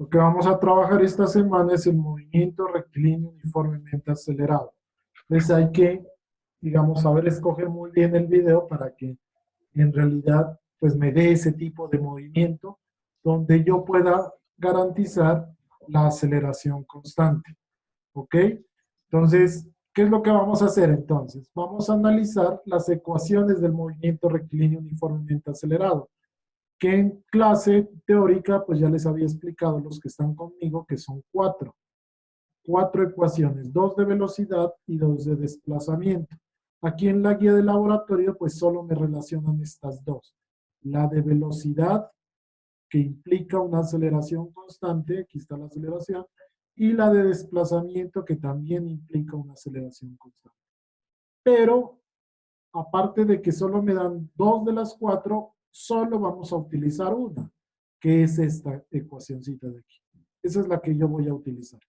Lo que vamos a trabajar esta semana es el movimiento rectilíneo uniformemente acelerado. Entonces hay que, digamos, saber escoger muy bien el video para que en realidad pues me dé ese tipo de movimiento donde yo pueda garantizar la aceleración constante. ¿Ok? Entonces, ¿qué es lo que vamos a hacer entonces? Vamos a analizar las ecuaciones del movimiento rectilíneo uniformemente acelerado, que en clase teórica pues ya les había explicado los que están conmigo que son cuatro ecuaciones, dos de velocidad y dos de desplazamiento. Aquí en la guía de laboratorio pues solo me relacionan estas dos, la de velocidad que implica una aceleración constante, aquí está la aceleración, y la de desplazamiento que también implica una aceleración constante. Pero aparte de que solo me dan dos de las cuatro, solo vamos a utilizar una, que es esta ecuacióncita de aquí. Esa es la que yo voy a utilizar.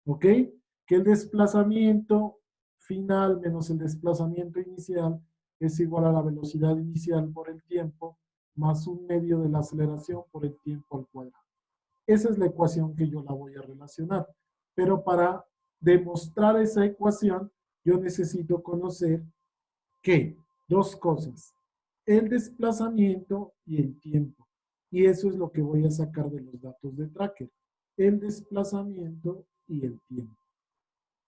¿Ok? Que el desplazamiento final menos el desplazamiento inicial es igual a la velocidad inicial por el tiempo más un medio de la aceleración por el tiempo al cuadrado. Esa es la ecuación que yo la voy a relacionar. Pero para demostrar esa ecuación, yo necesito conocer que dos cosas, el desplazamiento y el tiempo. Y eso es lo que voy a sacar de los datos de Tracker, el desplazamiento y el tiempo.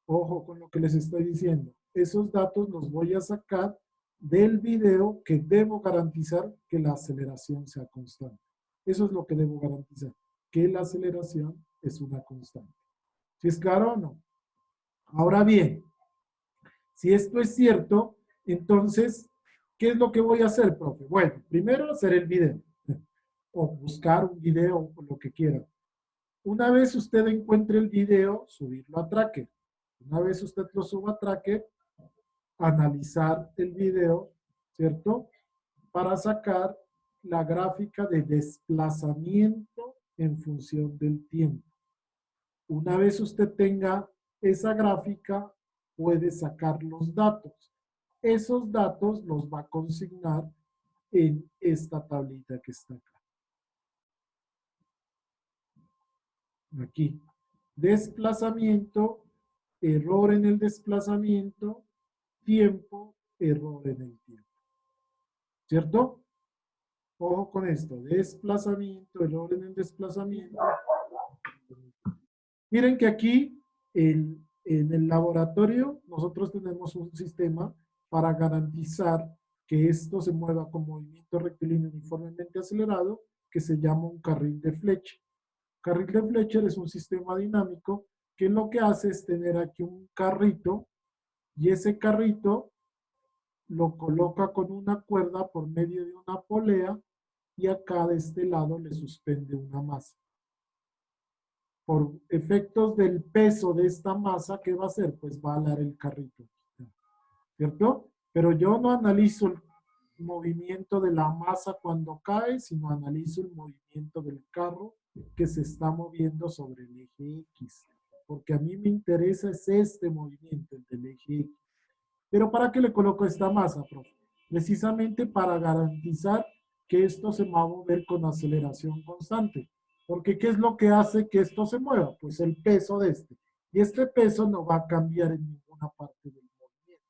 Ojo con lo que les estoy diciendo. Esos datos los voy a sacar del video que debo garantizar que la aceleración sea constante. Eso es lo que debo garantizar, que la aceleración es una constante. ¿Sí es claro o no? Ahora bien, si esto es cierto, entonces, ¿qué es lo que voy a hacer, profe? Bueno, primero hacer el video o buscar un video o lo que quiera. Una vez usted encuentre el video, subirlo a Tracker. Una vez usted lo suba a Tracker, analizar el video, ¿cierto? Para sacar la gráfica de desplazamiento en función del tiempo. Una vez usted tenga esa gráfica, puede sacar los datos. Esos datos los va a consignar en esta tablita que está acá. Aquí. Desplazamiento, error en el desplazamiento, tiempo, error en el tiempo. ¿Cierto? Ojo con esto. Desplazamiento, error en el desplazamiento. Miren que aquí en el laboratorio nosotros tenemos un sistema para garantizar que esto se mueva con movimiento rectilíneo uniformemente acelerado que se llama un carril de flecha. Carril de Fletcher es un sistema dinámico que lo que hace es tener aquí un carrito y ese carrito lo coloca con una cuerda por medio de una polea y acá de este lado le suspende una masa. Por efectos del peso de esta masa, ¿qué va a hacer? Pues va a alar el carrito, ¿cierto? Pero yo no analizo el movimiento de la masa cuando cae, sino analizo el movimiento del carro que se está moviendo sobre el eje X. Porque a mí me interesa es este movimiento, el del eje X. Pero ¿para qué le coloco esta masa, profe? Precisamente para garantizar que esto se va a mover con aceleración constante. Porque ¿qué es lo que hace que esto se mueva? Pues el peso de este. Y este peso no va a cambiar en ninguna parte del movimiento.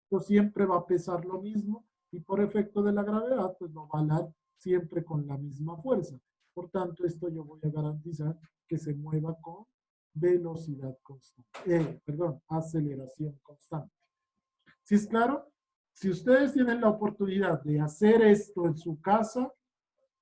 Esto siempre va a pesar lo mismo y por efecto de la gravedad, pues no va a alar siempre con la misma fuerza. Por tanto, esto yo voy a garantizar que se mueva con velocidad constante. Perdón, aceleración constante. ¿Sí es claro? Si ustedes tienen la oportunidad de hacer esto en su casa,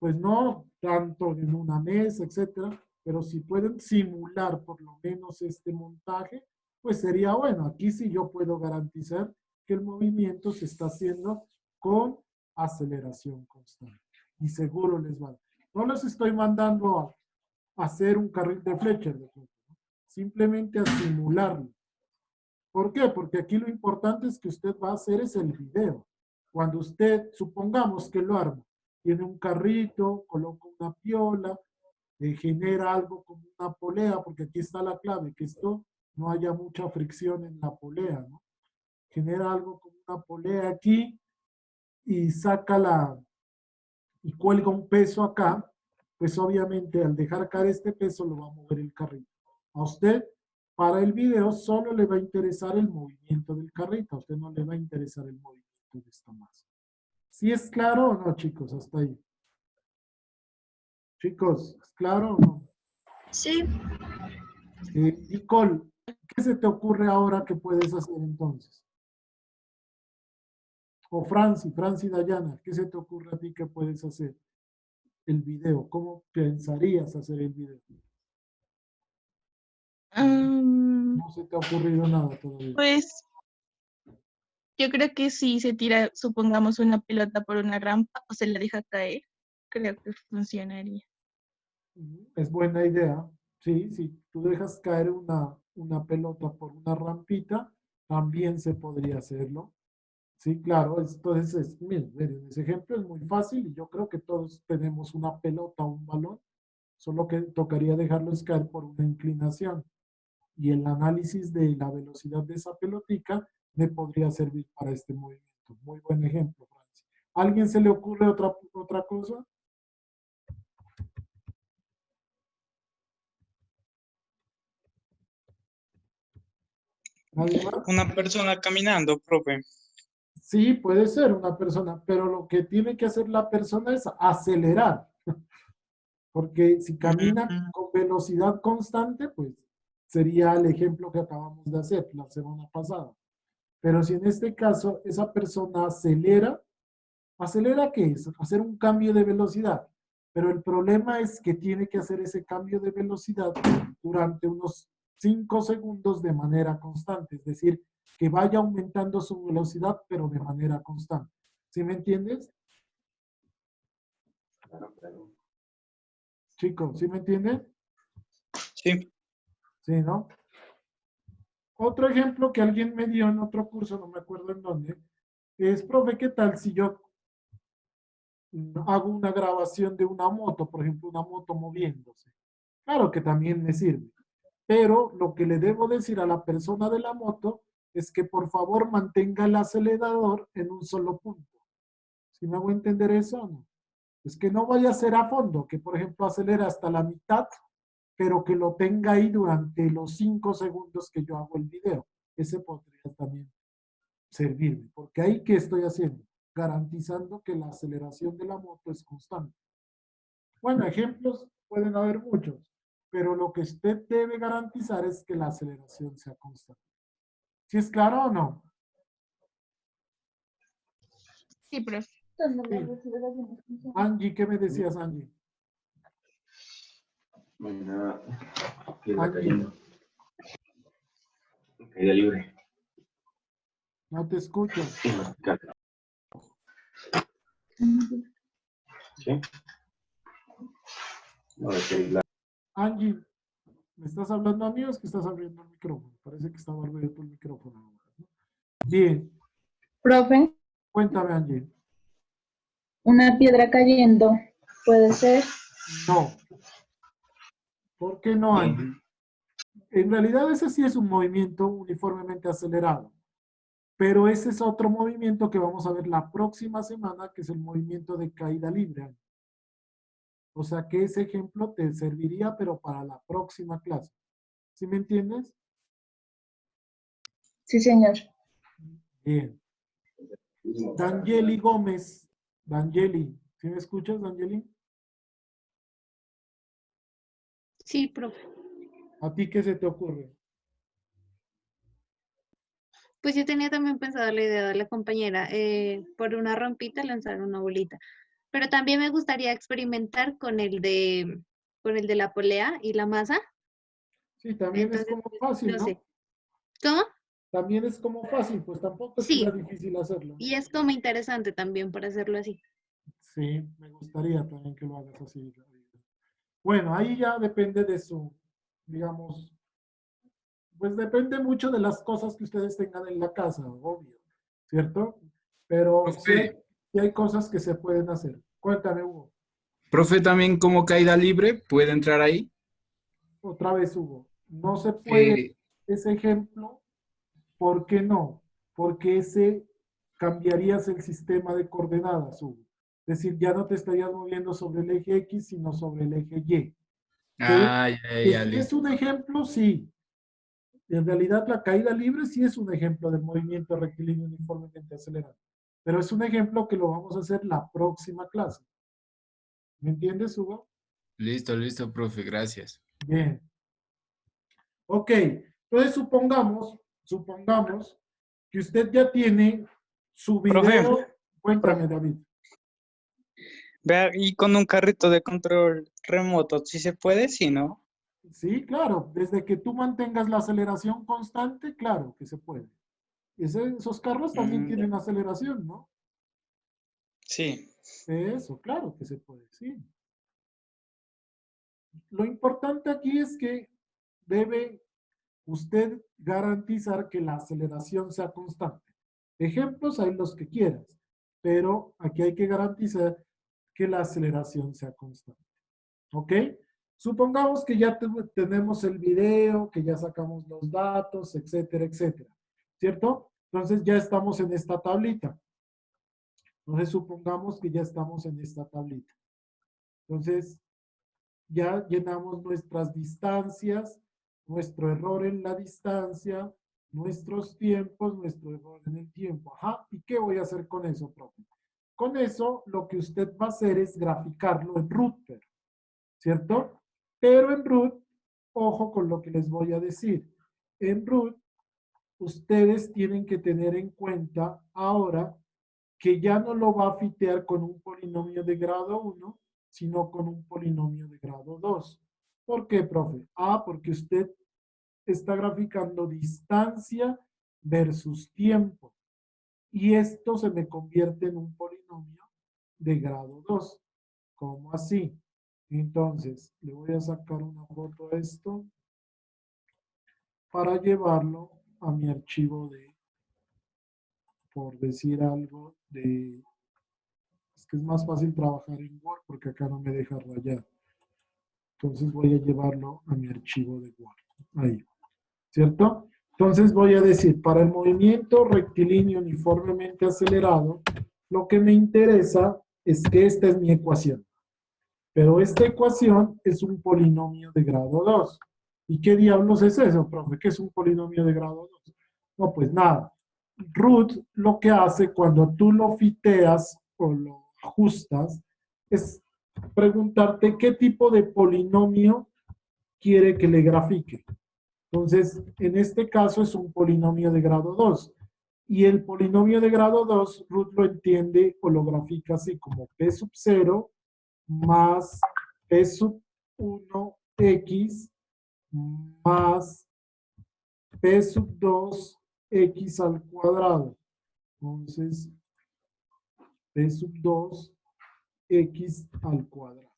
pues no tanto en una mesa, etcétera, pero si pueden simular por lo menos este montaje, pues sería bueno. Aquí sí yo puedo garantizar que el movimiento se está haciendo con aceleración constante. Y seguro les va. No les estoy mandando a hacer un carril de Fletcher, simplemente a simularlo. ¿Por qué? Porque aquí lo importante es que usted va a hacer es el video. Cuando usted, supongamos que lo arma, tiene un carrito, coloca una piola, genera algo como una polea, porque aquí está la clave, que esto no haya mucha fricción en la polea, ¿no? Genera algo como una polea aquí y saca y cuelga un peso acá, pues obviamente al dejar caer este peso lo va a mover el carrito. A usted, para el video, solo le va a interesar el movimiento del carrito, a usted no le va a interesar el movimiento de esta masa. ¿Sí es claro o no, chicos? Hasta ahí. Chicos, ¿es claro o no? Sí. Nicole, ¿qué se te ocurre ahora que puedes hacer entonces? O Franci Dayana, ¿qué se te ocurre a ti que puedes hacer? El video, ¿cómo pensarías hacer el video? No se te ha ocurrido nada todavía. Pues yo creo que si se tira, supongamos, una pelota por una rampa o se la deja caer, creo que funcionaría. Es buena idea. Sí, si tú dejas caer una pelota por una rampita, también se podría hacerlo. Sí, claro, entonces, miren, ese ejemplo es muy fácil y yo creo que todos tenemos una pelota o un balón, solo que tocaría dejarlos caer por una inclinación. Y el análisis de la velocidad de esa pelotica me podría servir para este movimiento. Muy buen ejemplo, Francis. ¿Alguien se le ocurre otra cosa? ¿Nadie más? Una persona caminando, profe. Sí, puede ser una persona, pero lo que tiene que hacer la persona es acelerar, porque si camina con velocidad constante, pues sería el ejemplo que acabamos de hacer la semana pasada. Pero si en este caso esa persona acelera, ¿acelera qué es? Hacer un cambio de velocidad. Pero el problema es que tiene que hacer ese cambio de velocidad durante unos 5 segundos de manera constante. Es decir, que vaya aumentando su velocidad, pero de manera constante. ¿Sí me entiendes? Chicos, ¿sí me entienden? Sí. Sí, ¿no? Otro ejemplo que alguien me dio en otro curso, no me acuerdo en dónde, es, profe, ¿qué tal si yo hago una grabación de una moto, por ejemplo, una moto moviéndose? Claro que también me sirve, pero lo que le debo decir a la persona de la moto es que por favor mantenga el acelerador en un solo punto. ¿Sí me hago entender eso o no? Es que no vaya a ser a fondo, que por ejemplo acelera hasta la mitad, pero que lo tenga ahí durante los 5 segundos que yo hago el video. Ese podría también servirme, porque ahí ¿qué estoy haciendo? Garantizando que la aceleración de la moto es constante. Bueno, ejemplos pueden haber muchos, pero lo que usted debe garantizar es que la aceleración sea constante. ¿Sí es claro o no? Sí, profe. Sí. Angie, ¿qué me decías, Angie? Mañana piedra Angie, cayendo. Caída libre. no te escucho. ¿Sí? No, es que la... Angie, ¿me estás hablando a mí o es que estás abriendo el micrófono? Parece que estaba abierto el micrófono ahora, ¿no? Bien, Profe, cuéntame, Angie. una piedra cayendo, ¿puede ser? No. ¿Por qué no, Angie? En realidad ese sí es un movimiento uniformemente acelerado, pero ese es otro movimiento que vamos a ver la próxima semana, que es el movimiento de caída libre, Angie. O sea que ese ejemplo te serviría, pero para la próxima clase. ¿Sí me entiendes? Sí, señor. Bien. Dangeli Gómez. Dangeli. ¿Sí me escuchas, Dangeli? Sí, profe. ¿A ti qué se te ocurre? Pues yo tenía también pensado la idea de la compañera, por una rampita lanzar una bolita. Pero también me gustaría experimentar con el de la polea y la masa. Sí, también es Entonces, como pues, fácil, no sé. ¿no? ¿Cómo? También es como fácil, pues tampoco es que sea Sí, difícil hacerlo, ¿no? y es como interesante también para hacerlo así. Sí, me gustaría también que lo hagas así. Bueno, ahí ya depende de su, digamos, pues depende mucho de las cosas que ustedes tengan en la casa, obvio, ¿cierto? Pero Profe, sí hay cosas que se pueden hacer. Cuéntame, Hugo. profe, también como caída libre, ¿puede entrar ahí? Otra vez, Hugo. No se puede Eh, ese ejemplo. ¿Por qué no? Porque ese cambiarías el sistema de coordenadas, Hugo. Es decir, ya no te estarías moviendo sobre el eje X, sino sobre el eje Y. Ah, ya, Que ya, sí es listo. un ejemplo, sí. En realidad la caída libre sí es un ejemplo del movimiento rectilíneo uniformemente acelerado. Pero es un ejemplo que lo vamos a hacer la próxima clase. ¿Me entiendes, Hugo? Listo, listo, profe, gracias. Bien. Ok, entonces supongamos que usted ya tiene su Profe, video. Cuéntame, David. vea, y con un carrito de control remoto, ¿sí se puede? Sí, ¿no? Sí, claro, desde que tú mantengas la aceleración constante, claro que se puede. Esos carros también Ya. tienen aceleración, ¿no? Sí, Eso, claro que se puede, sí. Lo importante aquí es que debe usted garantizar que la aceleración sea constante. Ejemplos hay los que quieras, pero aquí hay que garantizar que la aceleración sea constante. ¿Ok? Supongamos que ya tenemos el video, que ya sacamos los datos, etcétera, etcétera. ¿Cierto? Entonces ya estamos en esta tablita. Entonces supongamos que ya estamos en esta tablita. Entonces ya llenamos nuestras distancias, nuestro error en la distancia, nuestros tiempos, nuestro error en el tiempo. Ajá, ¿y qué voy a hacer con eso, profe? Con eso, lo que usted va a hacer es graficarlo en Router, ¿cierto? Pero en Root, ojo con lo que les voy a decir. En Root, ustedes tienen que tener en cuenta ahora que ya no lo va a fitear con un polinomio de grado 1, sino con un polinomio de grado 2. ¿Por qué, profe? Porque usted está graficando distancia versus tiempo. Y esto se me convierte en un polinomio de grado 2. ¿Cómo así? Entonces, le voy a sacar una foto a esto para llevarlo a mi archivo de, por decir algo, de... Es que es más fácil trabajar en Word porque acá no me deja rayar. Entonces voy a llevarlo a mi archivo de Word. Ahí. ¿Cierto? Entonces voy a decir, para el movimiento rectilíneo uniformemente acelerado, lo que me interesa es que esta es mi ecuación. Pero esta ecuación es un polinomio de grado 2. ¿Y qué diablos es eso, profe? ¿Qué es un polinomio de grado 2? No, pues nada. Root lo que hace cuando tú lo fiteas o lo ajustas es preguntarte qué tipo de polinomio quiere que le grafique. Entonces, en este caso es un polinomio de grado 2. Y el polinomio de grado 2, Root lo entiende o lo grafica así como P sub 0 más P sub 1x más P sub 2x al cuadrado. Entonces, P sub 2x al cuadrado.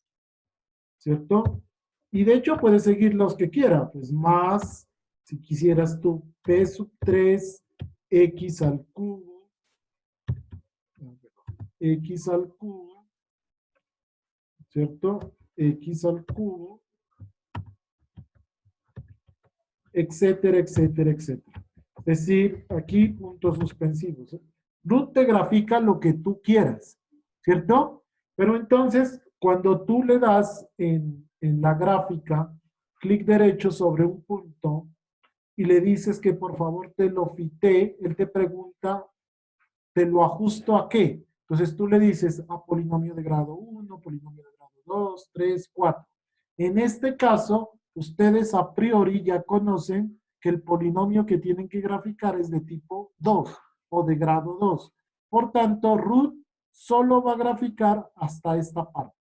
¿Cierto? Y de hecho puedes seguir los que quiera, pues más, si quisieras tú, P sub 3x al cubo, x al cubo, ¿cierto? X al cubo, etcétera, etcétera, etcétera. Es decir, aquí puntos suspensivos. Root te grafica lo que tú quieras, ¿cierto? Pero entonces, cuando tú le das en la gráfica, clic derecho sobre un punto y le dices que por favor te lo fitee, él te pregunta, ¿te lo ajusto a qué? Entonces tú le dices a polinomio de grado 1, polinomio de grado 2, 3, 4. En este caso, ustedes a priori ya conocen que el polinomio que tienen que graficar es de tipo 2 o de grado 2. Por tanto, Root solo va a graficar hasta esta parte,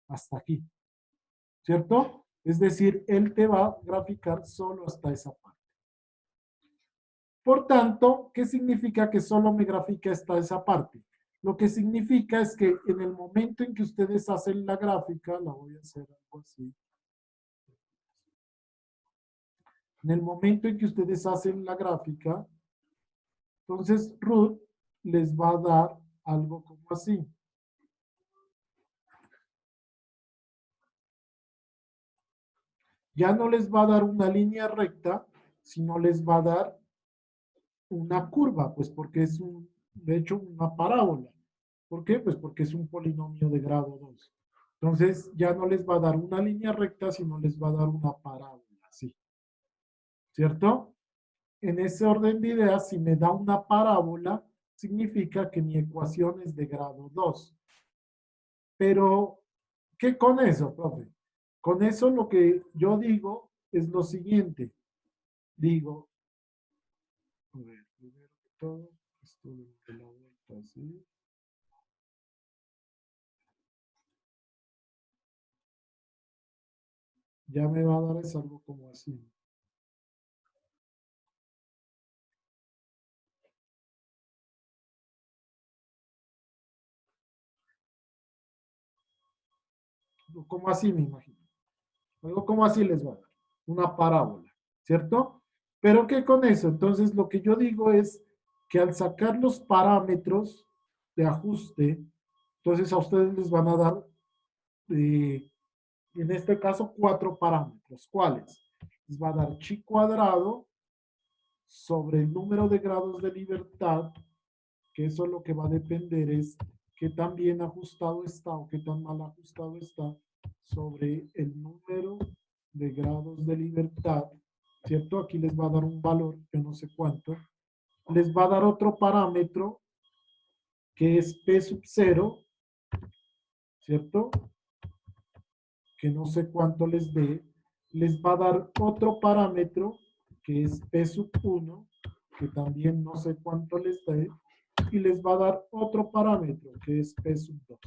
hasta aquí. ¿Cierto? Es decir, él te va a graficar solo hasta esa parte. Por tanto, ¿qué significa que solo me grafica hasta esa parte? Lo que significa es que en el momento en que ustedes hacen la gráfica, la voy a hacer algo así. En el momento en que ustedes hacen la gráfica, entonces Root les va a dar algo como así. Ya no les va a dar una línea recta, sino les va a dar una curva, pues porque es de hecho una parábola. ¿Por qué? Pues porque es un polinomio de grado 2. Entonces ya no les va a dar una línea recta, sino les va a dar una parábola, ¿sí? ¿Cierto? En ese orden de ideas, si me da una parábola, significa que mi ecuación es de grado 2. Pero, ¿qué con eso, profe? Con eso lo que yo digo es lo siguiente. Digo, a ver, primero que todo, esto le doy la vuelta así. Ya me va a dar es algo como así. Como así me imagino. Algo como así les va a dar. Una parábola, ¿cierto? Pero ¿qué con eso? Entonces lo que yo digo es que al sacar los parámetros de ajuste, entonces a ustedes les van a dar, en este caso, 4 parámetros. ¿Cuáles? Les va a dar chi cuadrado sobre el número de grados de libertad, que eso lo que va a depender es qué tan bien ajustado está o qué tan mal ajustado está sobre el número de grados de libertad, ¿cierto? Aquí les va a dar un valor, yo no sé cuánto. Les va a dar otro parámetro que es P sub 0, ¿cierto? Que no sé cuánto les dé. Les va a dar otro parámetro que es P sub 1, que también no sé cuánto les dé. Y les va a dar otro parámetro que es P sub 2.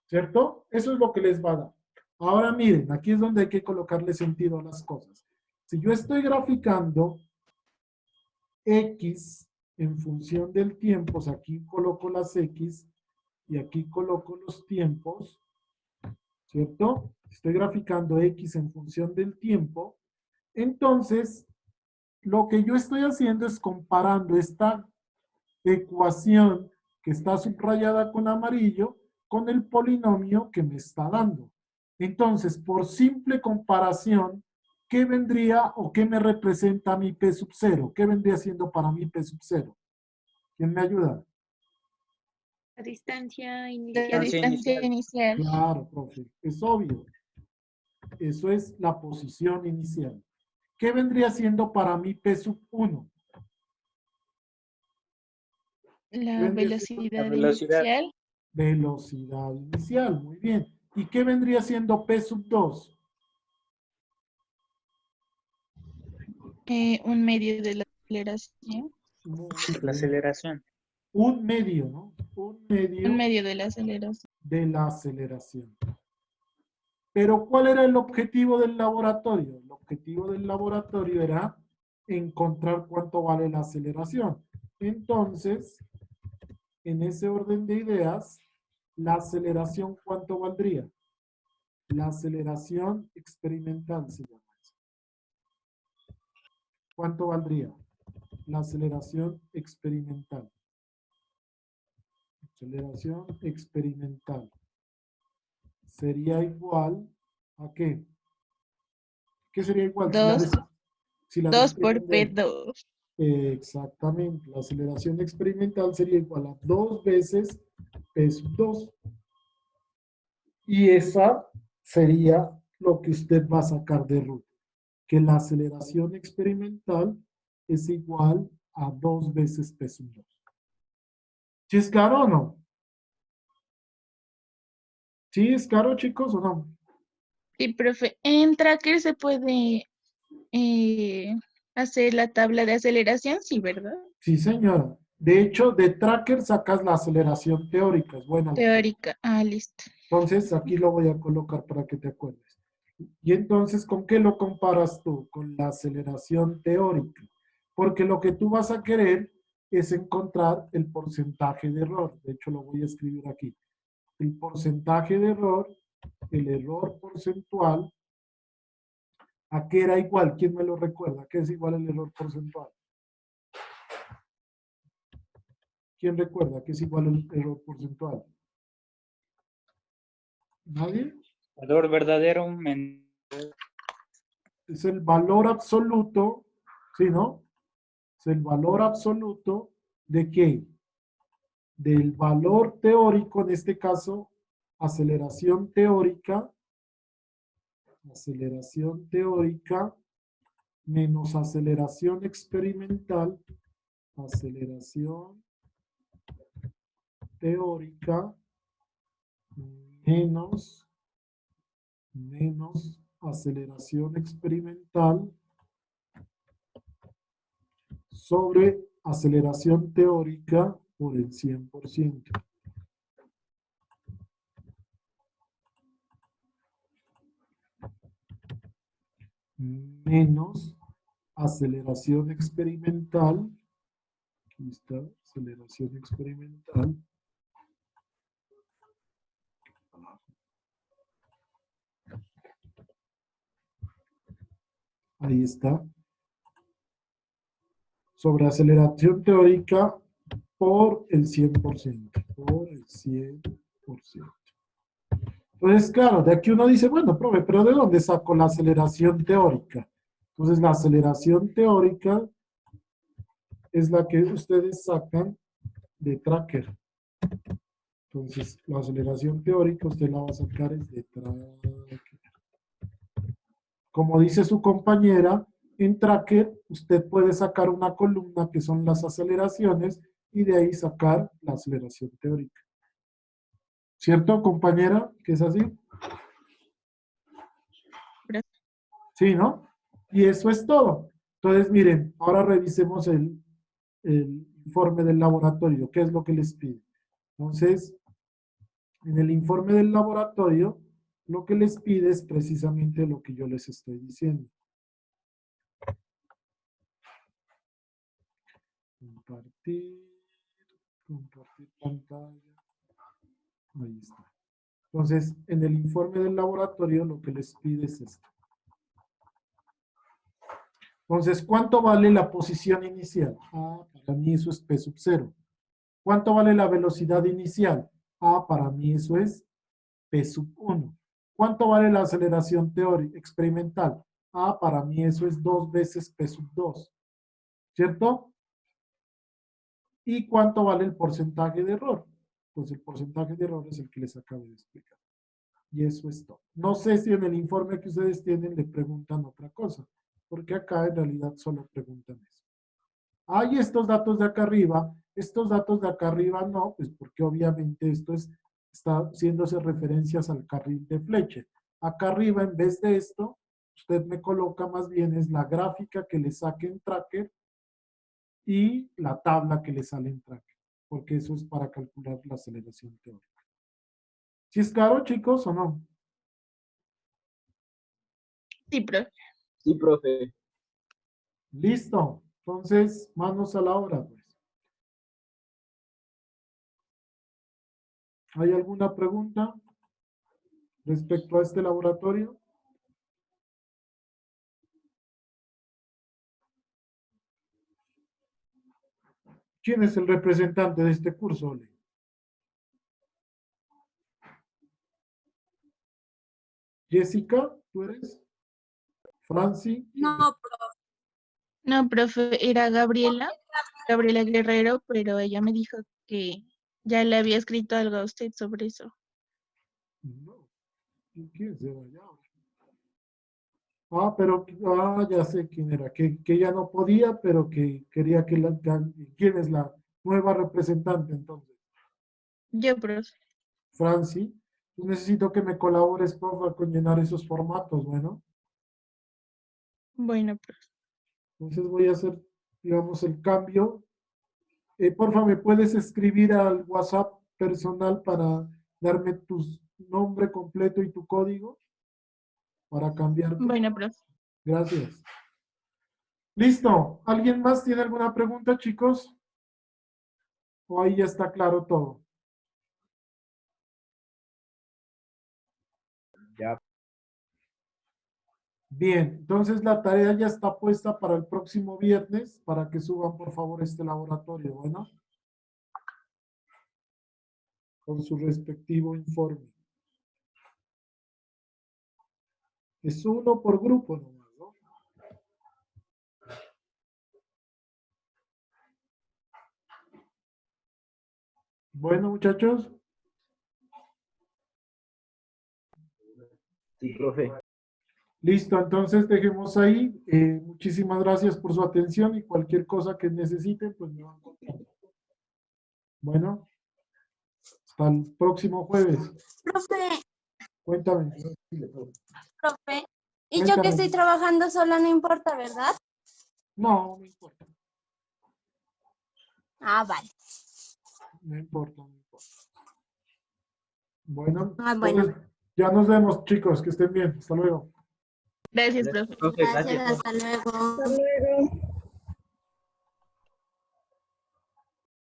¿Cierto? Eso es lo que les va a dar. Ahora miren, aquí es donde hay que colocarle sentido a las cosas. Si yo estoy graficando X en función del tiempo, o sea, aquí coloco las X y aquí coloco los tiempos, ¿cierto? Estoy graficando X en función del tiempo. Entonces, lo que yo estoy haciendo es comparando esta ecuación que está subrayada con amarillo con el polinomio que me está dando. Entonces, por simple comparación, ¿qué vendría o qué me representa mi P sub 0? ¿Qué vendría siendo para mí P sub 0? ¿Quién me ayuda? La distancia La inicial. distancia inicial. Claro, profe, es obvio. Eso es la posición inicial. ¿Qué vendría siendo para mí P sub 1? La La velocidad velocidad. inicial. Velocidad inicial, muy bien. ¿Y qué vendría siendo P sub 2? Un medio de la aceleración. Muy La bien. aceleración. Un medio, ¿no? Un medio Un medio de la aceleración. de la aceleración. Pero ¿cuál era el objetivo del laboratorio? El objetivo del laboratorio era encontrar cuánto vale la aceleración. Entonces, en ese orden de ideas, la aceleración, ¿cuánto valdría? La aceleración experimental se llama eso. ¿Cuánto valdría? La aceleración experimental. Aceleración experimental. Sería igual a ¿qué? ¿Qué sería igual? 2 por P2. Exactamente. La aceleración experimental sería igual a 2 veces P sub 2. Y esa sería lo que usted va a sacar de ruta. Que la aceleración experimental es igual a 2 veces P sub 2. ¿Sí es claro o no? ¿Sí es claro, chicos, o no? Sí, profe. En Tracker se puede hacer la tabla de aceleración, sí, ¿verdad? Sí, señora. De hecho, de tracker sacas la aceleración teórica. Es buena la pregunta. Teórica. Ah, listo. Entonces, aquí lo voy a colocar para que te acuerdes. Y entonces, ¿con qué lo comparas tú? Con la aceleración teórica. Porque lo que tú vas a querer es encontrar el porcentaje de error. De hecho, lo voy a escribir aquí. El porcentaje de error, el error porcentual, ¿a qué era igual? ¿Quién me lo recuerda? ¿Qué es igual al error porcentual? ¿Quién recuerda qué es igual al error porcentual? ¿Nadie? Valor verdadero. Es el valor absoluto, ¿sí, no? Es el valor absoluto de qué? del valor teórico, en este caso, aceleración teórica menos aceleración experimental, aceleración teórica menos aceleración experimental sobre aceleración teórica por el 100%. Menos aceleración experimental, aquí está, aceleración experimental, ahí está, sobre aceleración teórica por el 100%, por el 100%. Entonces, claro, de aquí uno dice, bueno, profe, pero ¿de dónde saco la aceleración teórica? Entonces, la aceleración teórica es la que ustedes sacan de tracker. Entonces, la aceleración teórica usted la va a sacar es de tracker. Como dice su compañera, en tracker usted puede sacar una columna que son las aceleraciones y de ahí sacar la aceleración teórica. ¿Cierto, compañera? ¿Que es así? Sí, ¿no? Y eso es todo. Entonces, miren, ahora revisemos el informe del laboratorio. ¿Qué es lo que les pide? Entonces, en el informe del laboratorio, lo que les pide es precisamente lo que yo les estoy diciendo. Compartir pantalla. Ahí está. Entonces, en el informe del laboratorio, lo que les pide es esto. Entonces, ¿cuánto vale la posición inicial? Para mí eso es P sub 0. ¿Cuánto vale la velocidad inicial? Para mí eso es P sub 1. ¿Cuánto vale la aceleración teórica experimental? Para mí eso es 2 veces P sub 2. ¿Cierto? ¿Y cuánto vale el porcentaje de error? Pues el porcentaje de error es el que les acabo de explicar. Y eso es todo. No sé si en el informe que ustedes tienen le preguntan otra cosa, porque acá en realidad solo preguntan eso. Y estos datos de acá arriba no, pues porque obviamente esto está haciéndose referencias al carril de Fletcher. Acá arriba, en vez de esto, usted me coloca más bien es la gráfica que le saque en tracker y la tabla que le sale en tracker, porque eso es para calcular la aceleración teórica. ¿Sí es claro, chicos, o no? Sí, profe. Sí, profe. Listo. Entonces, manos a la obra, pues. ¿Hay alguna pregunta respecto a este laboratorio? ¿Quién es el representante de este curso, Ole? Jessica, ¿tú eres? Franci. No, No, profe, era Gabriela Guerrero, pero ella me dijo que ya le había escrito algo a usted sobre eso. No. ¿Y quién será ya? Pero, ya sé quién era, que ya no podía, pero que quería que ¿quién es la nueva representante entonces? Yo, profe. Franci. Pues necesito que me colabores, por favor, con llenar esos formatos, bueno. Bueno, profe. Entonces voy a hacer, digamos, el cambio. Porfa, ¿me puedes escribir al WhatsApp personal para darme tu nombre completo y tu código para cambiarte? Bueno, profe. Gracias. Listo. ¿Alguien más tiene alguna pregunta, chicos? ¿O ahí ya está claro todo? Ya. Bien, entonces la tarea ya está puesta para el próximo viernes para que suban por favor este laboratorio, ¿bueno? Con su respectivo informe. Es uno por grupo nomás, ¿no? Bueno, muchachos. Sí, profe. Listo, entonces dejemos ahí. Muchísimas gracias por su atención y cualquier cosa que necesiten, pues me van contando. Bueno, hasta el próximo jueves. Profe, Cuéntame. profe. Y yo Cuéntame. que estoy trabajando sola no importa, ¿verdad? No, no importa. Ah, vale. No importa, no importa. Bueno, Ah, bueno. entonces, ya nos vemos, chicos. Que estén bien. Hasta luego. Gracias, profe. Gracias, hasta luego. Hasta luego.